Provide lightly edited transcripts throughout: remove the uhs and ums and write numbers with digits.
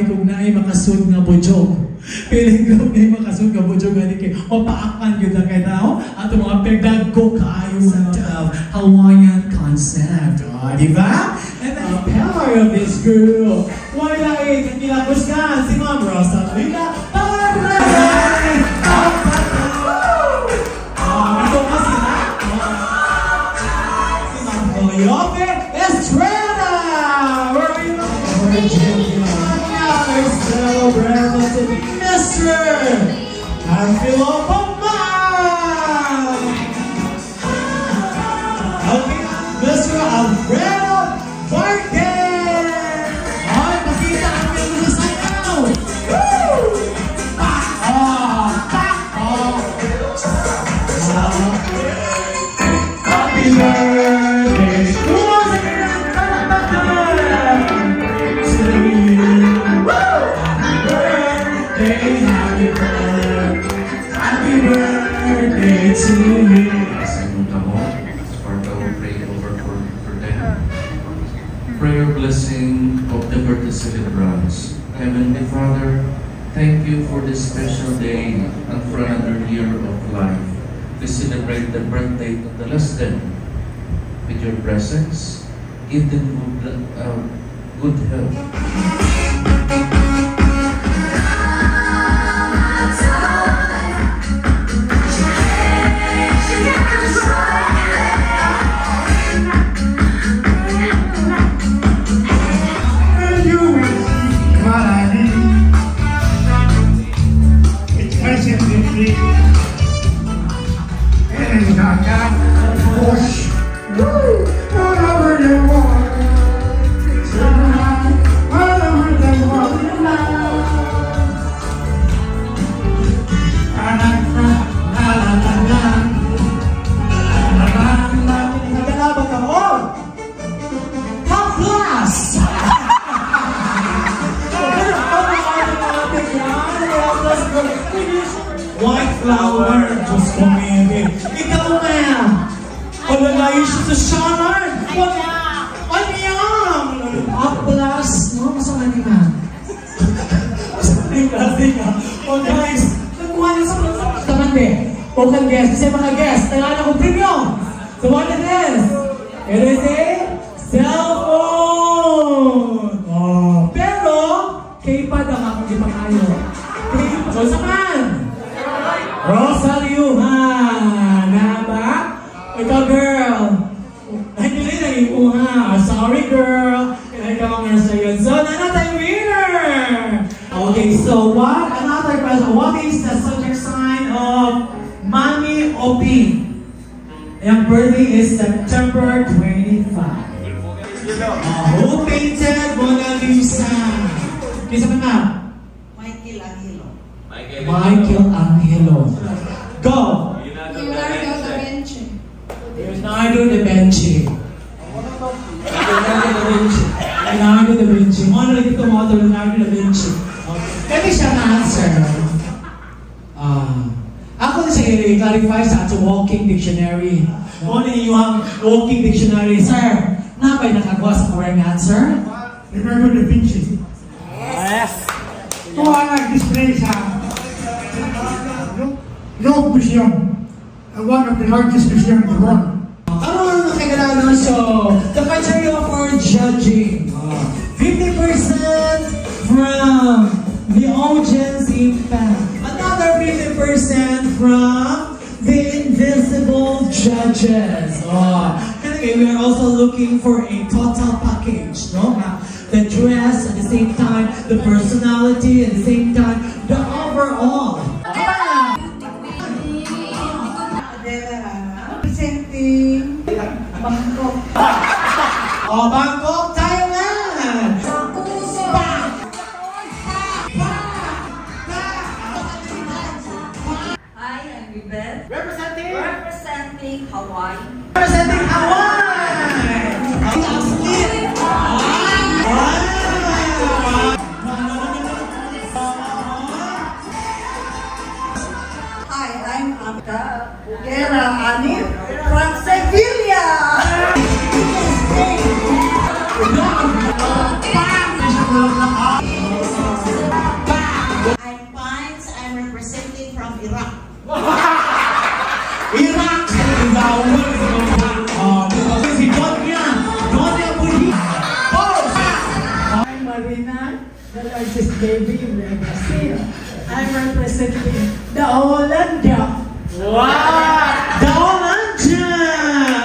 kung naay makasud nga bujog. Piling ko na makasud nga bujog nga kay mapaakan yun na kayo tao at mga pagdagko kayo sa Hawaiian concept. Di ba? And the power of this girl. Wala eh, nilapos ka si Ma'am Rosalina. Ito nga sila. Si Ma'am Coyote Estrella. Where are you? Celebrate to be Mr. Angelo Pamay. Okay, Mr. Alfredo Vargas. Ay, pakita ang mga sayaw. Woo! Happy birthday to us again. Happy birthday to you. Prayer blessing of the birthday celebrants. Heavenly Father, thank you for this special day and for another year of life. We celebrate the birthday of the last day. With your presence, give them good health. White flower, just kumili. Ikaw na! Palalayo siya sa Sharon! Ano yan? Aplas! No, masama niya na. Masama niya natin ka. O guys, nagkuha niya sa tamande. O kang guest, kasi mga guest, talaan akong premium. So what is this? It is a cellphone! Oh, pero, kaypad ang akong ipakayo. So saman! Rosaliuhan! Naba? Ikaw, girl! Hindi na iuha. Sorry, girl! Ikaw nga sa yun. So, nanatay winner! Okay, so what? Another question. What is the subject sign of Mami Opi? Yung birthday is September 25. Who painted Mona Lisa? Kisa pa na? Michelangelo. Go! Leonardo da Vinci. Leonardo da Vinci. Leonardo da Vinci. Ano lang ito mo ito, Leonardo da Vinci. Pwede siya na-answer. Ako na siya i-clarify sa ating walking dictionary. Ano yung walking dictionary? Sir, napay nakagawa sa correct answer? Leonardo da Vinci. Yes! Ito ang nag-display sa Louvre Museum, one of the largest museums in the world. Ano ang nakagalanan? So, the criteria for judging. 50% from the audience impact. Another 50% from the invisible judges. We are also looking for a total package. No? The dress, at the same time, the personality, at the same time, the overall. Presenting Bangkok. Bangkok, Thailand! Hi, I'm Beth. Representing Hawaii. Representing Hawaii! Hi, I'm Amka Bugera Anil from Sevilla. Iraq. Iraq! Kasi si John yan. John yan po yun. I'm Marina, the largest baby in Brazil. I'm representing the Hollandia. Wow! The Hollandia!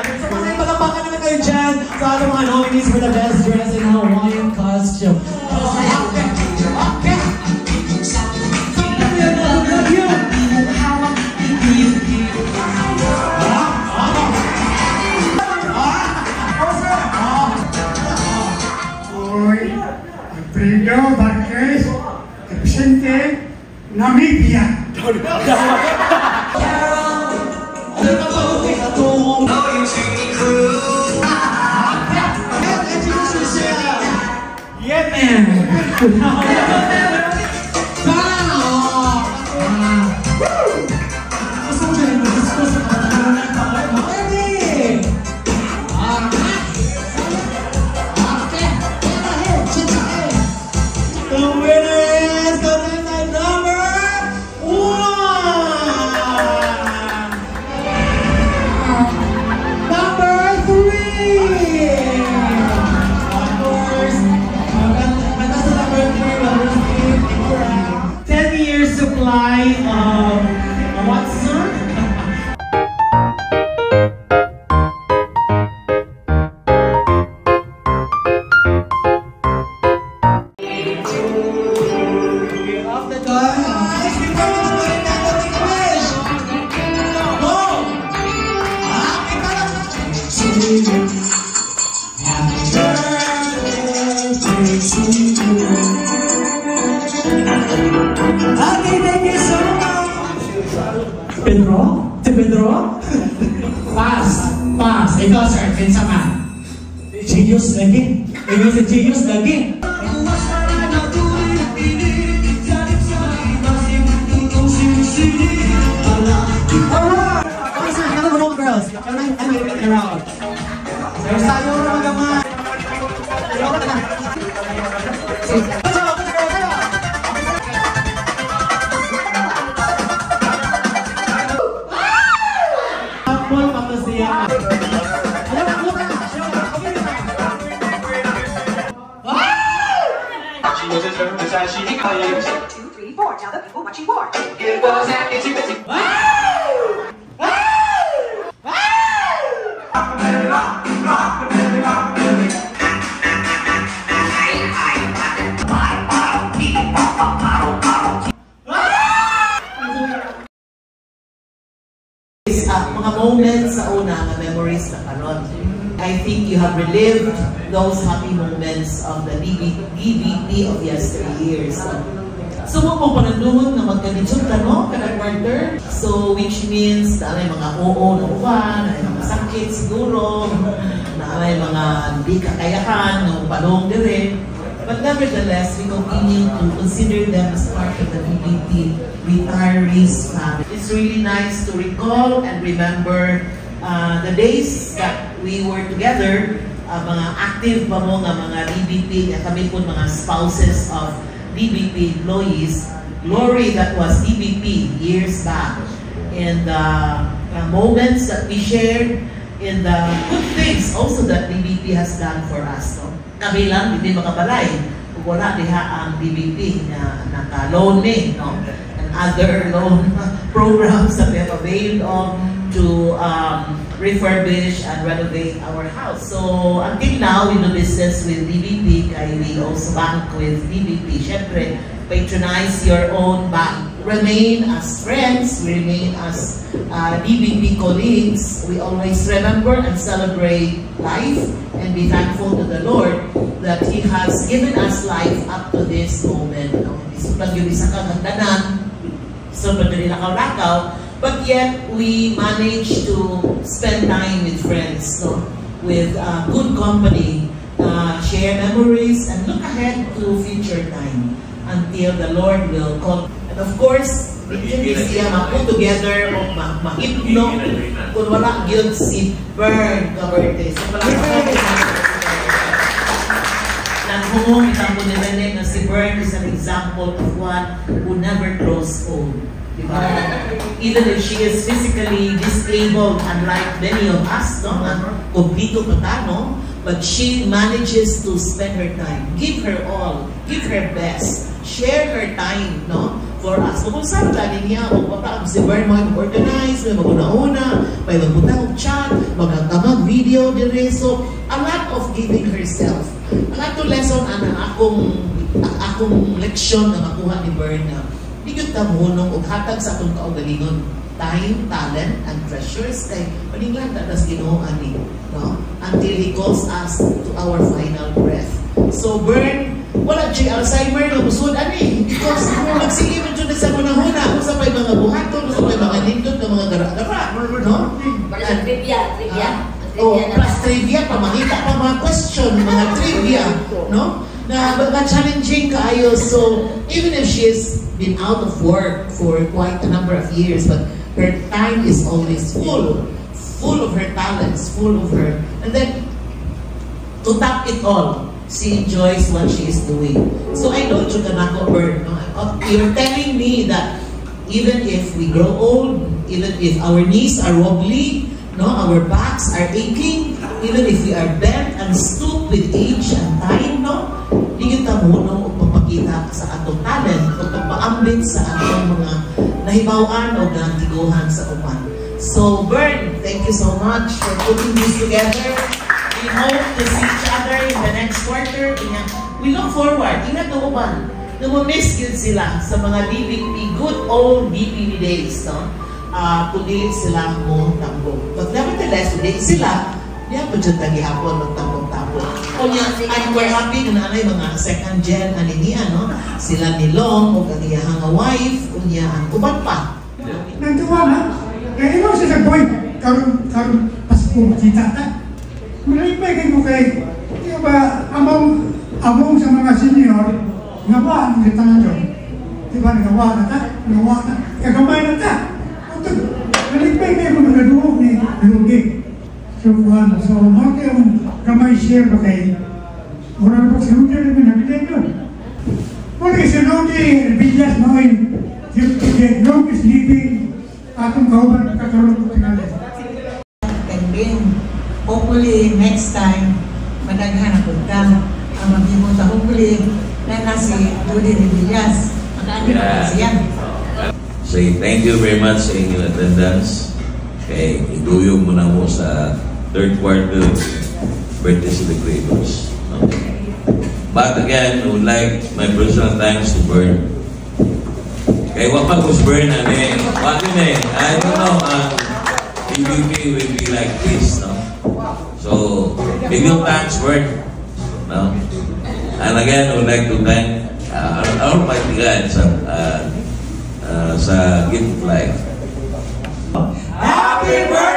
So kasi palapakan naman kayo dyan sa ating mga nominees for the best dress in Hawaiian costume. Okay! Okay! Alfredo Marquez, represente Namibia. Yeah, man. Okay, thank you so much. Pedro? Si Pedro? Pass. Pass. Ikaw, sir. Kinsa ka? Genius lagi. Ikaw si Genius lagi. Okay, sir. Hello, hello, girls. I'm waiting around. Sir, sayo naman naman. Ayaw ka na. Now the people watching more. It was an itchy bitty. Mga moments sa una, mga memories na karon. I think you have relived those happy moments of the DBP of yesteryears. So, mo pa nagluhod na magkanitsyon ka, no? Kada-quarter. So, which means na may mga oo na uwan, na may mga sakit siguro, na may mga hindi kakayahan, ng palong dire. But nevertheless, we continue to consider them as part of the DBP retirees family. It's really nice to recall and remember the days that we were together, mga active pa mo nga mga DBP, kami po mga spouses of DBP employees, glory that was DBP years back, and the moments that we shared, and the good things also that DBP has done for us. No? Kami lang, hindi makabalay. Kung wala diha ang DBP na naka-loan no? And other loan programs that we have availed of to refurbish and renovate our house. So until now, we do business with DBP, kaya we also bank with DBP. Syempre, patronize your own bank. Remain as friends, we remain as DBP colleagues. We always remember and celebrate life and be thankful to the Lord that He has given us life up to this moment. Isipag yung isa kagandanan, so pwede rin lakaw-lakaw, but yet we manage to spend time with friends, no? With good company, share memories, and look ahead to future time until the Lord will call. And of course, hindi siya ma-put together o ma-hipno kung wala yun si Bern Caverte. So Nanghong itang mo nila na si Bern is an example of one who never grows old. Diba? Even if she is physically disabled, unlike many of us, no? Kompleto pa ta, no? But she manages to spend her time, give her all, give her best, share her time, no? For us. Kung saan gani niya, magpapag si Bern mo mag-organize, may mag-una-una, may mag-butang chat, mag-tamag video dire. So, a lot of giving herself. A lot of lesson ang akong leksyon na makuha ni Bern na hindi yun tamunong o hatag sa atong kaugalingon. Time, talent, and treasures kay paninglan tatas Ginoo ani, no? Until He calls us to our final breath. So Bern, wala siya Alzheimer na musud ani because kung magsige man jud sa hunahuna kung sa pay mga buhaton, kung sa pay mga nindot na mga gara-gara, no? Trivia. Plus trivia pa makita pa mga question, mga trivia, no? Na challenging kaayo. So even if she has been out of work for quite a number of years, but her time is always full of her talents, full of her. And then, to top it all, she enjoys what she is doing. So I know Chukanako Bern, no? You're telling me that even if we grow old, even if our knees are wobbly, no, our backs are aching, even if we are bent and stooped with age and time, no, hindi kita munong o papakita sa atong talent o pagpaambit sa atong mga nahibawan o nagtiguhan sa upan. So, Bern, thank you so much for putting this together. We hope to see each other in the next quarter. We look forward. Ingat na uban. Namamiss yun sila sa mga DPP, good old DPP days, no? Kundi sila mo tambong. But nevertheless, today sila, niya po dyan tagihapon magtambong-tambong. And we're happy na nanay mga second gen aniniya, no? Sila ni Long o kaniyahang wife, kunya ang uban pa. Nantuwa na, kaya ikaw siya sa point, karong Pasko kita ta. Malipay kayo kay, di ba, among sa mga senior, ngawa ang kita na doon. Di ba, ngawa na, kagamay na ta. Malipay kayo kung nagaduhog ni Lugi. So, mga kayong kamay share ba kayo? Mura na pag sinunod na nabigay doon. Muna si Lugi, Villas Noy, the longest living atong kauban kakaroon ko tingali. And then, hopefully, next time, madaghan na punta. Ang maghimong sa hopefully, na nasi Judy de Villas. Makaani na siya. Say thank you very much sa inyong attendance. Okay, iduyog mo na mo sa third quarter birthday celebrations. Okay. But again, I would like my personal thanks to Bern. Okay, what pag was Bern? I don't know, DPP will be like this, no? So, big thanks, Bern. No? And again, I would like to thank Almighty God sa gift of life. Happy birthday!